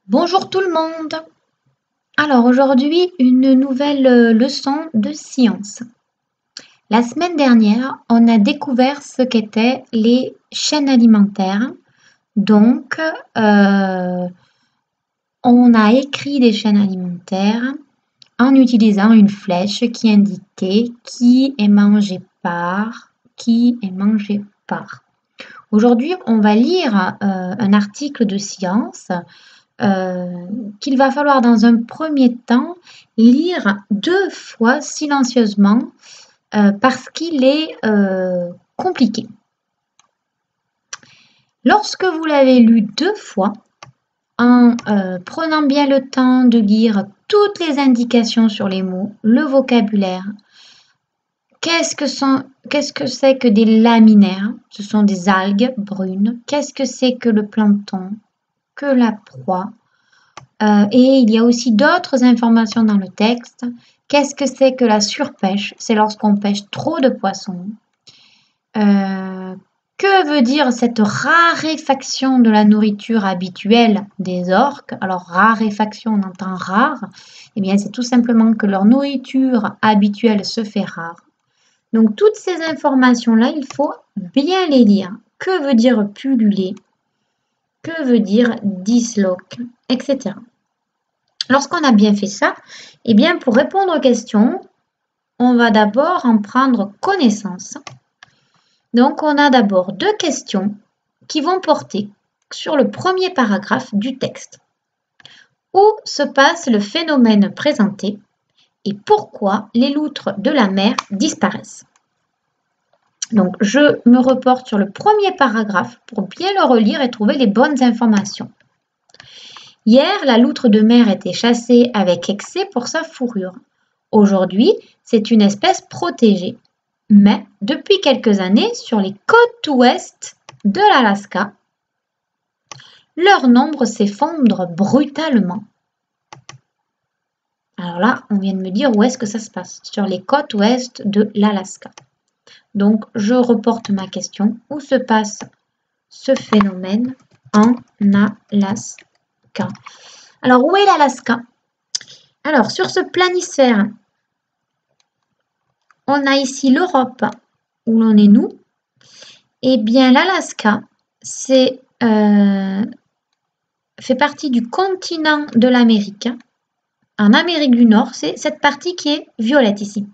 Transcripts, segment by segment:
Bonjour tout le monde. Alors aujourd'hui, une nouvelle leçon de science. La semaine dernière, on a découvert ce qu'étaient les chaînes alimentaires. Donc, on a écrit des chaînes alimentaires en utilisant une flèche qui indiquait qui est mangé par, qui est mangé par. Aujourd'hui, on va lire un article de science qu'il va falloir dans un premier temps lire 2 fois silencieusement parce qu'il est compliqué. Lorsque vous l'avez lu 2 fois, en prenant bien le temps de lire toutes les indications sur les mots, le vocabulaire, qu'est-ce que c'est que des laminaires? Ce sont des algues brunes. Qu'est-ce que c'est que le plancton? Que la proie? Et il y a aussi d'autres informations dans le texte. Qu'est-ce que c'est que la surpêche? C'est lorsqu'on pêche trop de poissons. Que veut dire cette raréfaction de la nourriture habituelle des orques? Alors raréfaction, on entend rare. Eh bien, c'est tout simplement que leur nourriture habituelle se fait rare. Donc toutes ces informations-là, il faut bien les lire. Que veut dire pulluler? Que veut dire disloque? Etc. Lorsqu'on a bien fait ça, eh bien pour répondre aux questions, on va d'abord en prendre connaissance. Donc on a d'abord 2 questions qui vont porter sur le premier paragraphe du texte. Où se passe le phénomène présenté et pourquoi les loutres de la mer disparaissent? Donc je me reporte sur le premier paragraphe pour bien le relire et trouver les bonnes informations. Hier, la loutre de mer était chassée avec excès pour sa fourrure. Aujourd'hui, c'est une espèce protégée. Mais depuis quelques années, sur les côtes ouest de l'Alaska, leur nombre s'effondre brutalement. Alors là, on vient de me dire où est-ce que ça se passe. Sur les côtes ouest de l'Alaska. Donc, je reporte ma question. Où se passe ce phénomène en Alaska? Alors, où est l'Alaska? Alors, sur ce planisphère, on a ici l'Europe, où l'on est nous. Eh bien, l'Alaska, fait partie du continent de l'Amérique. En Amérique du Nord, c'est cette partie qui est violette ici.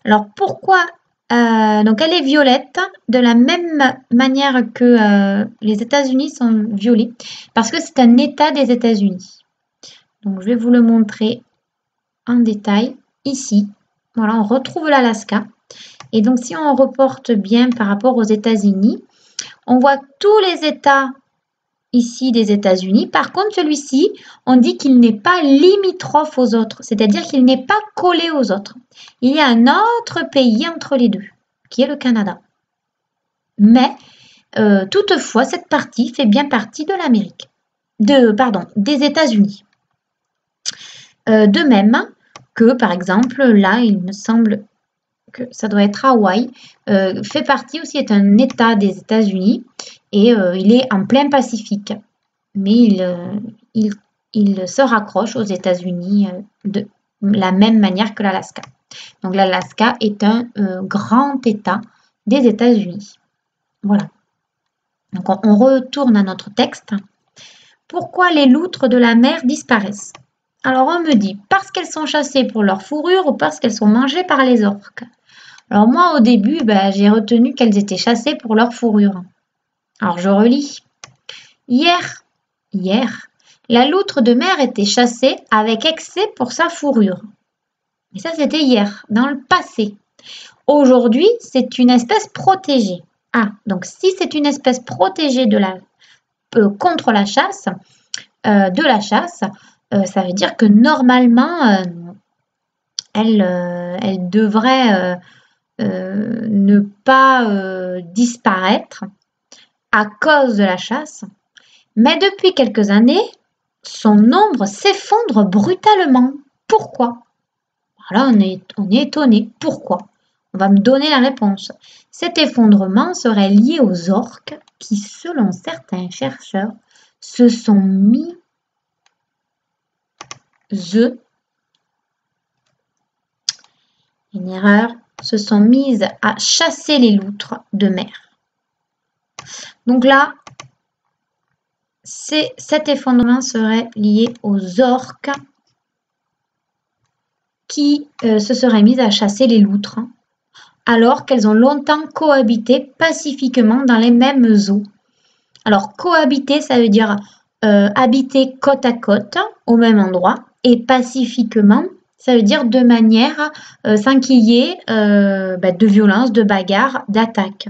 Alors, pourquoi donc, elle est violette de la même manière que les États-Unis sont violets, parce que c'est un État des États-Unis. Donc, je vais vous le montrer en détail ici. Voilà, on retrouve l'Alaska. Et donc, si on reporte bien par rapport aux États-Unis, on voit tous les États ici des États-Unis. Par contre, celui-ci, on dit qu'il n'est pas limitrophe aux autres, c'est-à-dire qu'il n'est pas collé aux autres. Il y a un autre pays entre les deux, qui est le Canada. Mais, toutefois, cette partie fait bien partie de l'Amérique. Des États-Unis. De même que, par exemple, là, il me semble que ça doit être Hawaï, fait partie aussi, est un État des États-Unis et il est en plein Pacifique. Mais il se raccroche aux États-Unis de la même manière que l'Alaska. Donc l'Alaska est un grand État des États-Unis. Voilà. Donc on retourne à notre texte. Pourquoi les loutres de la mer disparaissent? Alors on me dit parce qu'elles sont chassées pour leur fourrure ou parce qu'elles sont mangées par les orques. Alors moi au début, j'ai retenu qu'elles étaient chassées pour leur fourrure. Alors je relis. Hier, la loutre de mer était chassée avec excès pour sa fourrure. Et ça c'était hier, dans le passé. Aujourd'hui, c'est une espèce protégée. Ah, donc si c'est une espèce protégée contre la chasse, ça veut dire que normalement, elle devrait ne pas disparaître à cause de la chasse. Mais depuis quelques années, son nombre s'effondre brutalement. Pourquoi? Alors là, on est étonné. Pourquoi? On va me donner la réponse. Cet effondrement serait lié aux orques qui, selon certains chercheurs, se sont mis une erreur, se sont mises à chasser les loutres de mer. Donc là, cet effondrement serait lié aux orques qui se seraient mises à chasser les loutres, alors qu'elles ont longtemps cohabité pacifiquement dans les mêmes eaux. Alors, cohabiter, ça veut dire habiter côte à côte, au même endroit, et pacifiquement, ça veut dire de manière sans qu'il y ait de violence, de bagarre, d'attaque.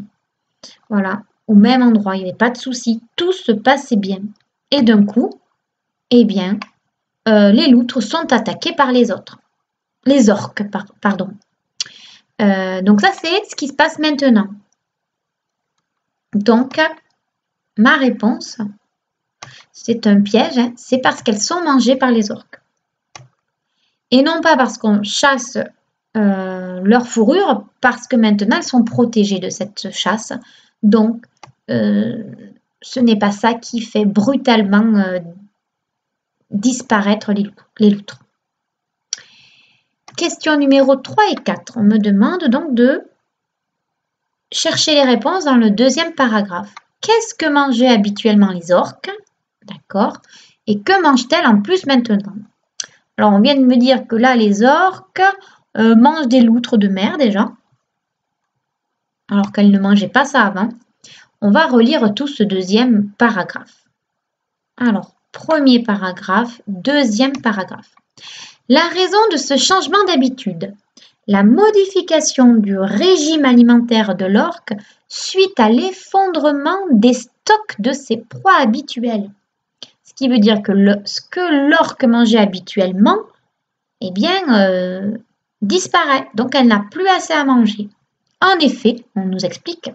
Voilà, au même endroit, il n'y avait pas de souci, tout se passait bien. Et d'un coup, eh bien, les loutres sont attaquées par les autres. Les orques, pardon. Donc ça, c'est ce qui se passe maintenant. Donc, ma réponse, c'est un piège, hein, c'est parce qu'elles sont mangées par les orques. Et non pas parce qu'on chasse leur fourrure, parce que maintenant elles sont protégées de cette chasse. Donc, ce n'est pas ça qui fait brutalement disparaître les loutres. Question numéro 3 et 4. On me demande donc de chercher les réponses dans le deuxième paragraphe. Qu'est-ce que mangeaient habituellement les orques? D'accord. Et que mangent-elles en plus maintenant? Alors, on vient de me dire que là, les orques mangent des loutres de mer déjà, alors qu'elles ne mangeaient pas ça avant. On va relire tout ce deuxième paragraphe. Alors, premier paragraphe, deuxième paragraphe. La raison de ce changement d'habitude, la modification du régime alimentaire de l'orque suite à l'effondrement des stocks de ses proies habituelles. Ce qui veut dire que ce que l'orque mangeait habituellement, eh bien, disparaît. Donc, elle n'a plus assez à manger. En effet, on nous explique.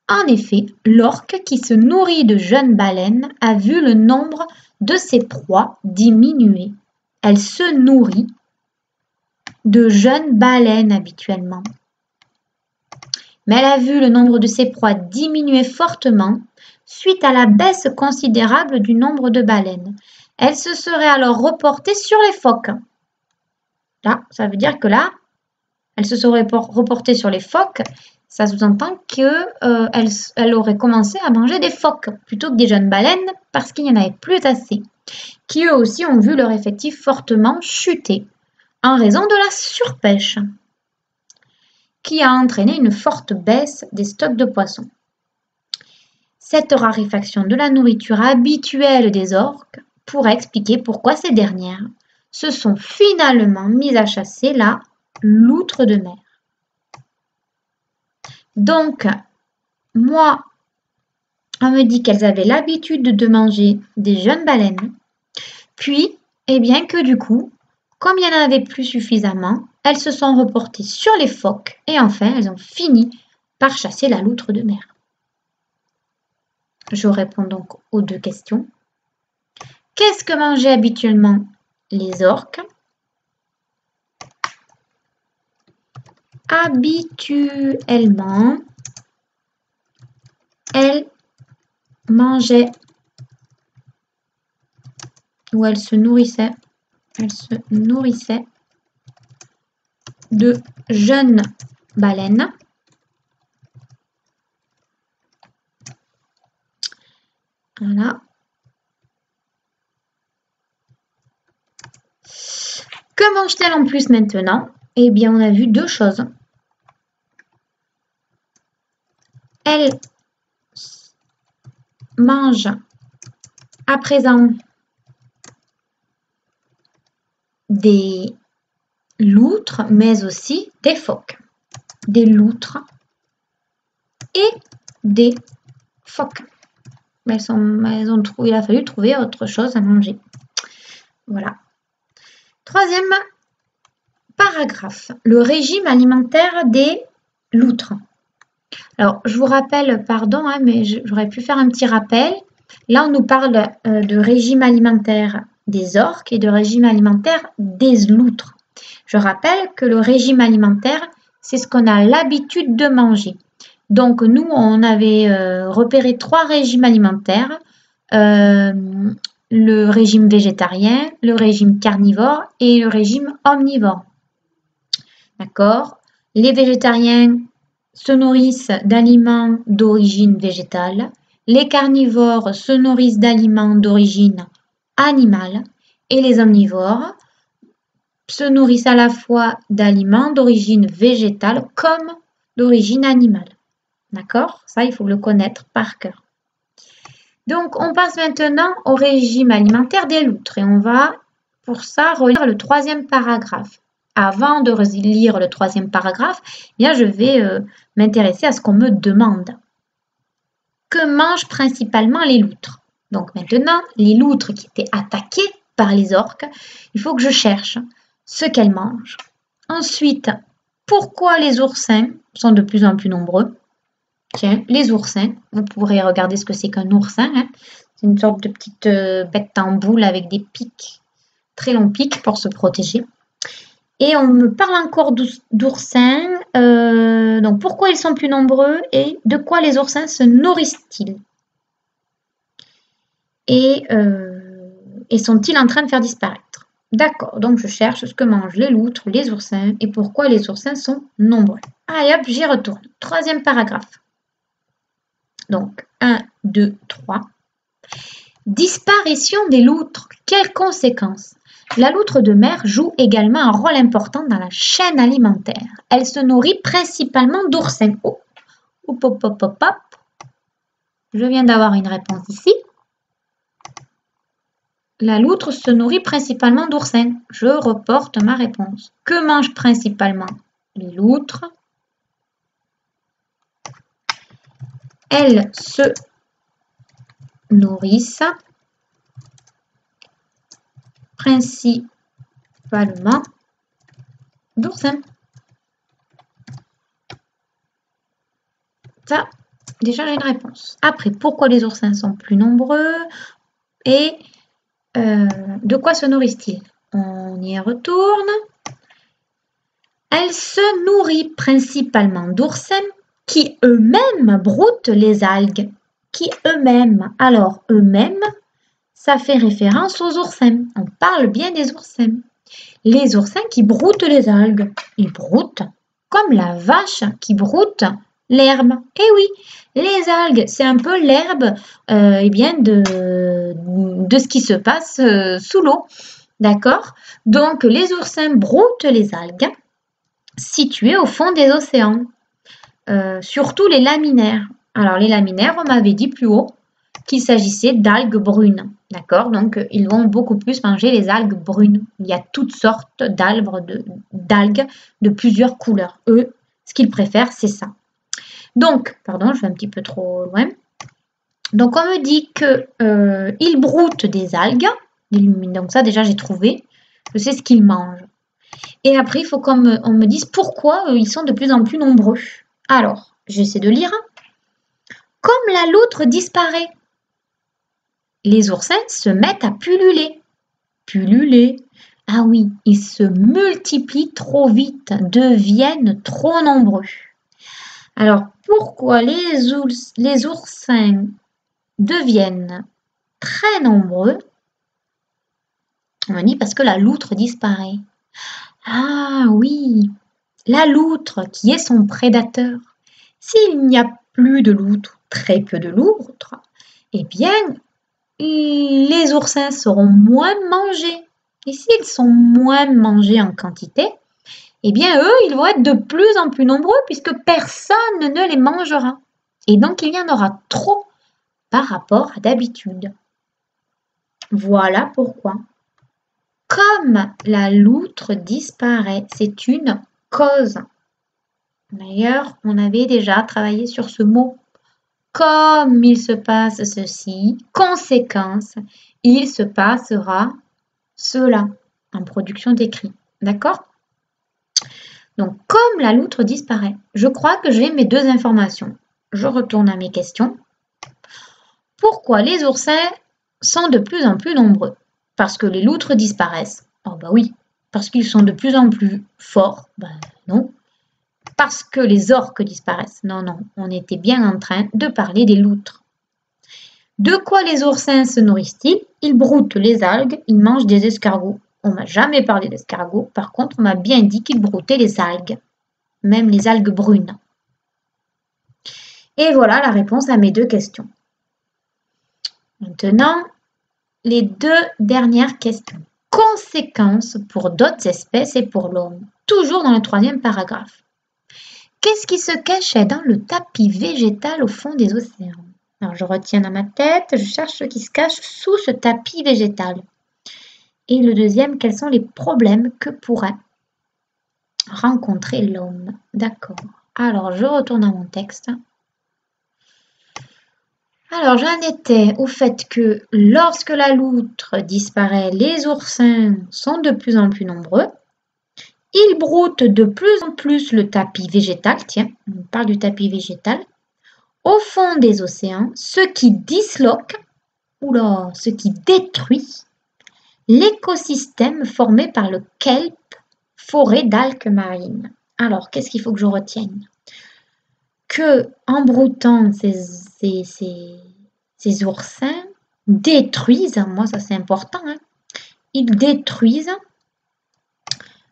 En effet, l'orque qui se nourrit de jeunes baleines a vu le nombre de ses proies diminuer. Elle se nourrit de jeunes baleines habituellement. Mais elle a vu le nombre de ses proies diminuer fortement suite à la baisse considérable du nombre de baleines. Elle se serait alors reportée sur les phoques. Là, ça veut dire que là, elle se serait reportée sur les phoques. Ça sous-entend qu'elle aurait commencé à manger des phoques plutôt que des jeunes baleines parce qu'il n'y en avait plus assez, qui eux aussi ont vu leur effectif fortement chuter en raison de la surpêche, qui a entraîné une forte baisse des stocks de poissons. Cette raréfaction de la nourriture habituelle des orques pourrait expliquer pourquoi ces dernières se sont finalement mises à chasser la loutre de mer. Donc, moi, on me dit qu'elles avaient l'habitude de manger des jeunes baleines, puis, eh bien que du coup, comme il n'y en avait plus suffisamment, elles se sont reportées sur les phoques et enfin, elles ont fini par chasser la loutre de mer. Je réponds donc aux deux questions. Qu'est-ce que mangeaient habituellement les orques? Habituellement, elles mangeaient ou elles se nourrissaient de jeunes baleines. Voilà. Que mangent-elles en plus maintenant? Eh bien, on a vu deux choses. Elles mangent à présent des loutres, mais aussi des phoques. Des loutres et des phoques. Il a fallu trouver autre chose à manger. Voilà. Troisième paragraphe. Le régime alimentaire des loutres. Alors, je vous rappelle, pardon, hein, mais j'aurais pu faire un petit rappel. Là, on nous parle de régime alimentaire des orques et de régime alimentaire des loutres. Je rappelle que le régime alimentaire, c'est ce qu'on a l'habitude de manger. Donc, nous, on avait repéré 3 régimes alimentaires. le régime végétarien, le régime carnivore et le régime omnivore. D'accord? Les végétariens se nourrissent d'aliments d'origine végétale. Les carnivores se nourrissent d'aliments d'origine animale. Et les omnivores se nourrissent à la fois d'aliments d'origine végétale comme d'origine animale. D'accord? Ça, il faut le connaître par cœur. Donc, on passe maintenant au régime alimentaire des loutres et on va, pour ça, relire le 3e paragraphe. Avant de lire le 3e paragraphe, eh bien, je vais m'intéresser à ce qu'on me demande. Que mangent principalement les loutres? Donc maintenant, les loutres qui étaient attaquées par les orques, il faut que je cherche ce qu'elles mangent. Ensuite, pourquoi les oursins sont de plus en plus nombreux? Tiens, les oursins, vous pourrez regarder ce que c'est qu'un oursin. Hein. C'est une sorte de petite bête en boule avec des pics, très longs pics pour se protéger. Et on me parle encore d'oursins. Donc pourquoi ils sont plus nombreux et de quoi les oursins se nourrissent-ils? Et sont-ils en train de faire disparaître? D'accord, donc je cherche ce que mangent les loutres, les oursins et pourquoi les oursins sont nombreux. Allez hop, j'y retourne. 3e paragraphe. Donc, 1, 2, 3. Disparition des loutres. Quelles conséquences? La loutre de mer joue également un rôle important dans la chaîne alimentaire. Elle se nourrit principalement d'oursins. Oh, hop, hop, hop, hop, hop. Je viens d'avoir une réponse ici. La loutre se nourrit principalement d'oursins. Je reporte ma réponse. Que mangent principalement les loutres? Elles se nourrissent principalement d'oursins. Ça, déjà j'ai une réponse. Après, pourquoi les oursins sont plus nombreux et de quoi se nourrissent-ils? On y retourne. Elle se nourrit principalement d'oursins qui eux-mêmes broutent les algues. Qui eux-mêmes. Alors, eux-mêmes, ça fait référence aux oursins. On parle bien des oursins. Les oursins qui broutent les algues. Ils broutent comme la vache qui broute l'herbe. Eh oui, les algues, c'est un peu l'herbe de ce qui se passe sous l'eau. D'accord? Donc, les oursins broutent les algues situées au fond des océans. Surtout les laminaires. Alors, les laminaires, on m'avait dit plus haut qu'il s'agissait d'algues brunes. D'accord? Donc, ils vont beaucoup plus manger les algues brunes. Il y a toutes sortes d'algues de plusieurs couleurs. Eux, ce qu'ils préfèrent, c'est ça. Donc, pardon, je vais un petit peu trop loin. Donc, on me dit qu'ils broutent des algues. Donc, ça, déjà, j'ai trouvé. Je sais ce qu'ils mangent. Et après, il faut qu'on me dise pourquoi ils sont de plus en plus nombreux. Alors, j'essaie de lire. Comme la loutre disparaît, les oursins se mettent à pulluler. Pulluler. Ah oui, ils se multiplient trop vite, deviennent trop nombreux. Alors, pourquoi les oursins deviennent très nombreux? On m'a dit parce que la loutre disparaît. Ah oui, la loutre qui est son prédateur. S'il n'y a plus de loutre, très peu de loutres, eh bien, les oursins seront moins mangés. Et s'ils sont moins mangés en quantité, eh bien, eux, ils vont être de plus en plus nombreux puisque personne ne les mangera. Et donc, il y en aura trop par rapport à d'habitude. Voilà pourquoi. Comme la loutre disparaît, c'est une cause. D'ailleurs, on avait déjà travaillé sur ce mot. Comme il se passe ceci, conséquence, il se passera cela en production d'écrit. D'accord? Donc, comme la loutre disparaît, je crois que j'ai mes 2 informations. Je retourne à mes questions. Pourquoi les oursins sont de plus en plus nombreux? Parce que les loutres disparaissent. Oh bah oui. Parce qu'ils sont de plus en plus forts. Ben non. Parce que les orques disparaissent. Non, non. On était bien en train de parler des loutres. De quoi les oursins se nourrissent-ils? Ils broutent les algues, ils mangent des escargots. On m'a jamais parlé d'escargots, par contre on m'a bien dit qu'ils broutaient les algues, même les algues brunes. Et voilà la réponse à mes 2 questions. Maintenant, les 2 dernières questions. Conséquences pour d'autres espèces et pour l'homme. Toujours dans le 3e paragraphe. Qu'est-ce qui se cachait dans le tapis végétal au fond des océans? Alors je retiens dans ma tête, je cherche ce qui se cache sous ce tapis végétal. Et le 2e, quels sont les problèmes que pourrait rencontrer l'homme? D'accord. Alors je retourne à mon texte. Alors j'en étais au fait que lorsque la loutre disparaît, les oursins sont de plus en plus nombreux. Ils broutent de plus en plus le tapis végétal, tiens, on parle du tapis végétal, au fond des océans, ce qui disloque, ce qui détruit l'écosystème formé par le kelp, forêt d'algues marines. Alors, qu'est-ce qu'il faut que je retienne? Que en broutant ces oursins détruisent, moi ça c'est important, hein, ils détruisent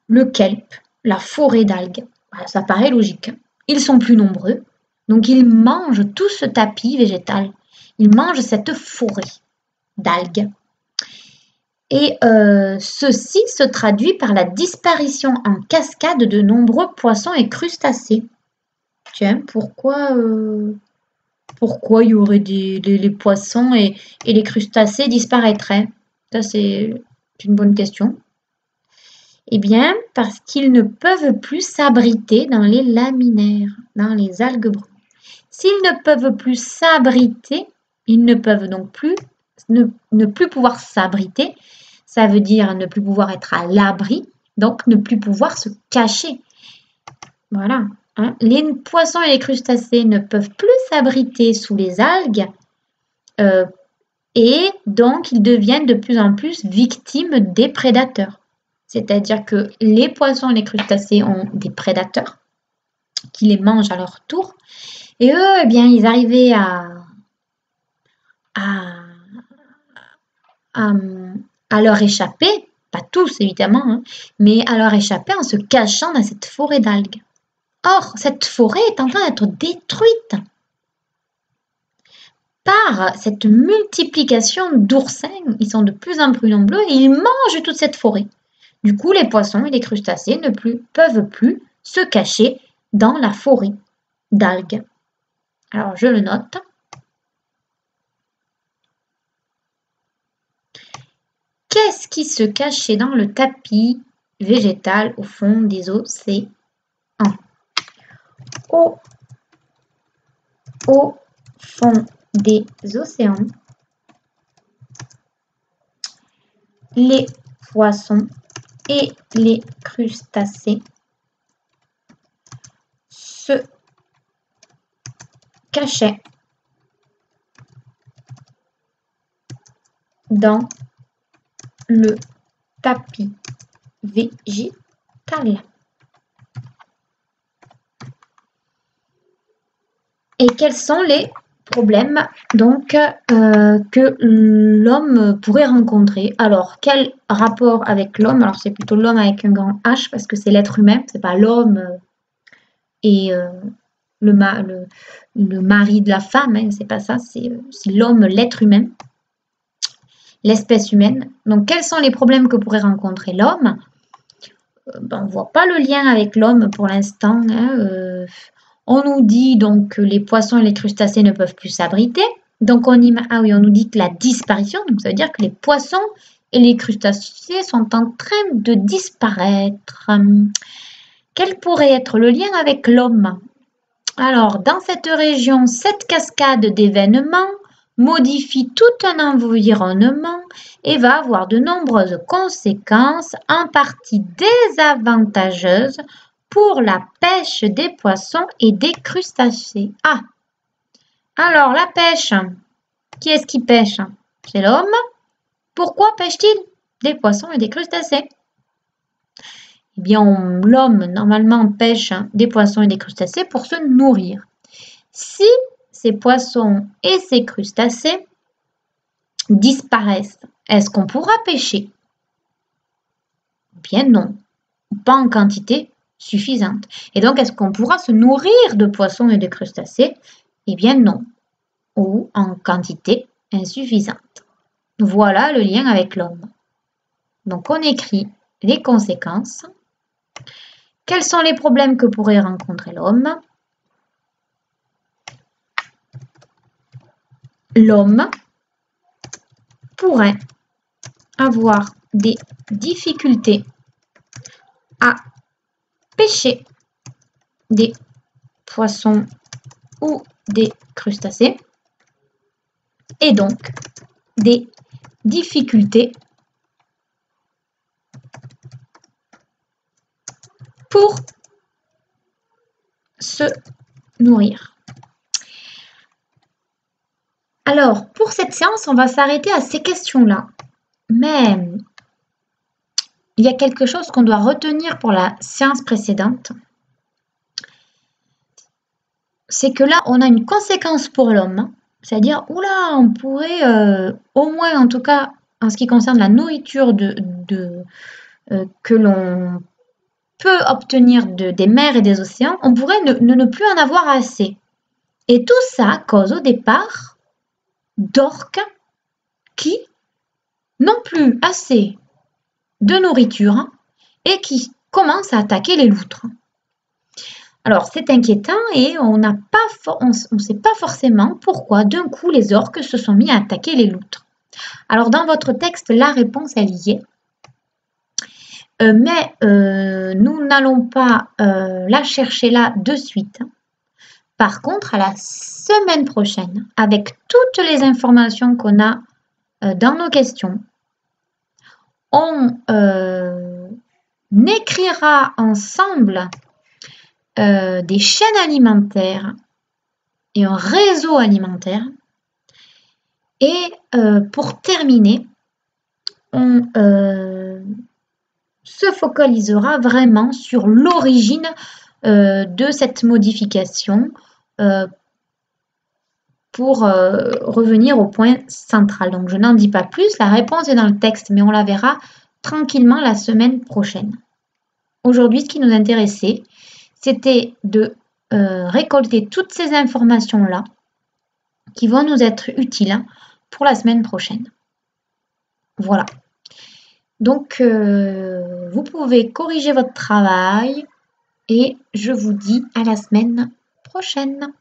le kelp, la forêt d'algues. Ça paraît logique. Ils sont plus nombreux, donc ils mangent tout ce tapis végétal. Ils mangent cette forêt d'algues. Et ceci se traduit par la disparition en cascade de nombreux poissons et crustacés. Tiens, pourquoi il y aurait les poissons et les crustacés disparaîtraient? Ça, c'est une bonne question. Eh bien, parce qu'ils ne peuvent plus s'abriter dans les laminaires, dans les algues brunes. S'ils ne peuvent plus s'abriter, ils ne peuvent donc plus ne plus pouvoir s'abriter. Ça veut dire ne plus pouvoir être à l'abri, donc ne plus pouvoir se cacher. Voilà. Hein. Les poissons et les crustacés ne peuvent plus s'abriter sous les algues et donc ils deviennent de plus en plus victimes des prédateurs. C'est-à-dire que les poissons et les crustacés ont des prédateurs qui les mangent à leur tour. Et eux, eh bien, ils arrivaient à leur échapper, pas tous évidemment, hein, mais à leur échapper en se cachant dans cette forêt d'algues. Or, cette forêt est en train d'être détruite par cette multiplication d'oursins. Ils sont de plus en plus nombreux et ils mangent toute cette forêt. Du coup, les poissons et les crustacés ne peuvent plus se cacher dans la forêt d'algues. Alors, je le note. Qu'est-ce qui se cachait dans le tapis végétal au fond des océans? Au fond des océans, les poissons et les crustacés se cachaient dans le tapis végétal. Et quels sont les problèmes donc que l'homme pourrait rencontrer? Alors, quel rapport avec l'homme? Alors, c'est plutôt l'homme avec un grand H parce que c'est l'être humain, c'est pas l'homme et le mari de la femme, hein, c'est pas ça, c'est l'homme, l'être humain, l'espèce humaine. Donc, quels sont les problèmes que pourrait rencontrer l'homme? On ne voit pas le lien avec l'homme pour l'instant. Hein, on nous dit donc que les poissons et les crustacés ne peuvent plus s'abriter. Donc on nous dit que la disparition, donc ça veut dire que les poissons et les crustacés sont en train de disparaître. Quel pourrait être le lien avec l'homme? Alors, dans cette région, cette cascade d'événements modifie tout un environnement et va avoir de nombreuses conséquences, en partie désavantageuses pour la pêche des poissons et des crustacés. Ah, alors la pêche, qui est-ce qui pêche? C'est l'homme. Pourquoi pêche-t-il des poissons et des crustacés? Eh bien, l'homme, normalement, pêche des poissons et des crustacés pour se nourrir. Si ces poissons et ces crustacés disparaissent, est-ce qu'on pourra pêcher? Bien non, pas en quantité suffisante. Et donc, est-ce qu'on pourra se nourrir de poissons et de crustacés? Eh bien non, ou en quantité insuffisante. Voilà le lien avec l'homme. Donc, on écrit les conséquences. Quels sont les problèmes que pourrait rencontrer l'homme? L'homme pourrait avoir des difficultés à pêcher des poissons ou des crustacés et donc des difficultés pour se nourrir. Alors, pour cette séance, on va s'arrêter à ces questions-là. Mais il y a quelque chose qu'on doit retenir pour la séance précédente. C'est que là, on a une conséquence pour l'homme. C'est-à-dire, oula, on pourrait, au moins en tout cas, en ce qui concerne la nourriture que l'on peut obtenir des mers et des océans, on pourrait ne plus en avoir assez. Et tout ça cause au départ d'orques qui n'ont plus assez de nourriture et qui commencent à attaquer les loutres. Alors c'est inquiétant et on ne sait pas forcément pourquoi d'un coup les orques se sont mis à attaquer les loutres. Alors dans votre texte, la réponse elle y est. Mais nous n'allons pas la chercher là de suite. Par contre, à la semaine prochaine, avec toutes les informations qu'on a dans nos questions, on écrira ensemble des chaînes alimentaires et un réseau alimentaire. Et pour terminer, on se focalisera vraiment sur l'origine de cette modification pour revenir au point central. Donc je n'en dis pas plus, la réponse est dans le texte, mais on la verra tranquillement la semaine prochaine. Aujourd'hui, ce qui nous intéressait, c'était de récolter toutes ces informations-là qui vont nous être utiles pour la semaine prochaine. Voilà. Donc, vous pouvez corriger votre travail et je vous dis à la semaine prochaine.